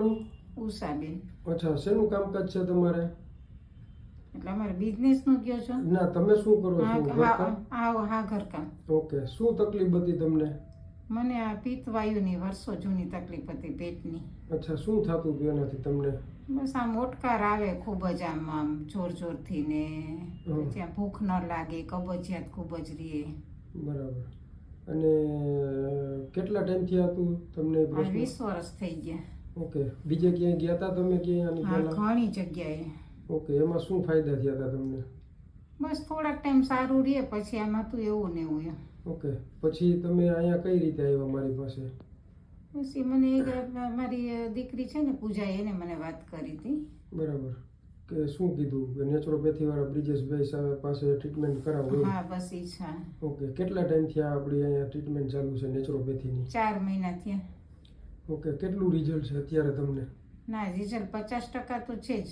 તમારું? ઉષાબેન. અચ્છા, શેનું કામકાજ છે તમારે? એટલે અમારે બિઝનેસ નું કયો છો? ના, તમે શું કરો છો? હા, ઘરકામ. ઓકે, શું તકલીફ હતી તમને? મને આ પિત્તવાયુની વર્ષો જૂની તકલીફ હતી, પેટની. અચ્છા, શું થતું હતું એનાથી તમને? બસ આમ ઓટકાર આવે ખૂબ જ, આમ જોરથી ને ત્યાં ભૂખ ન લાગે, કબજિયાત ખૂબ જ રહે. બરાબર. અને કેટલા ટાઈમથી હતું તમને? 20 વર્ષ થઈ ગયા. ઓકે, બીજે ક્યાંય ગયા હતા તમે ક્યાંય? હા, ઘણી જગ્યાએ. ઓકે, એમાં શું ફાયદા થયા હતા તમને? બસ થોડાક ટાઈમ સારું રહે, પછી આમ હતું એવું ને એવું. ઓકે, પછી તમે અહીંયા કઈ રીતે આવ્યા મારી પાસે? પછી મને મારી દીકરી છે ને પૂજા, એને મને વાત કરી હતી. બરાબર. કે શું કીધું કે નેચરોપેથી વાળા બ્રિજેશભાઈ પાસે ટ્રીટમેન્ટ કરાવો? હા, બસ ઈ છે. ઓકે, કેટલા ટાઈમથી આપણી અહીંયા ટ્રીટમેન્ટ ચાલુ છે નેચરોપેથીની? 4 મહિના થયા. ઓકે, કેટલું રિઝલ્ટ છે અત્યારે તમને? ના, રિઝલ્ટ 50% તો છે જ.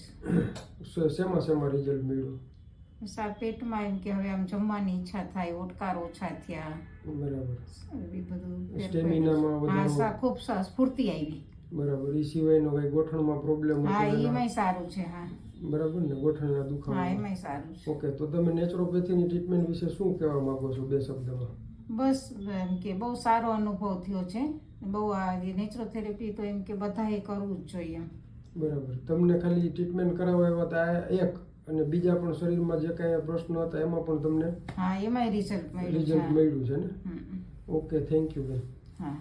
શેમાં રિઝલ્ટ મળ્યું? પેટમાં એમ કે હવે આમ જમવાની ઈચ્છા થાય, ઓટકાર ઓછા થયા. બરાબર. બધું સ્ટેમિનામાં વધારો? હા, ખૂબ સ્ફૂર્તિ આવી. બરાબર. એ સિવાયનો કઈ ગોઠણમાં પ્રોબ્લેમ? હા, એમાંય સારું છે. હા, બરાબર ને, ગોઠણના દુખાવા? હા, એમાંય સારું છે. ઓકે, તો તમે નેચરોપેથીની ટ્રીટમેન્ટ વિશે શું કહેવા માંગો છો 2 શબ્દમાં? બસ એમ કે બહુ સારો અનુભવ થયો છે. બહુ આ નેચરોથેરેપી તો એમ કે બધાએ કરવું જ જોઈએ. બરાબર. તમને ખાલી ટ્રીટમેન્ટ કરાવવા આવ્યા હતા એક, અને બીજા પણ શરીરમાં જે કાંઈ પ્રશ્નો હતા એમાં પણ તમને? હા, એમાંય રિઝલ્ટ મળ્યું છે ને? ઓકે, થેન્ક યુ બેન. હા.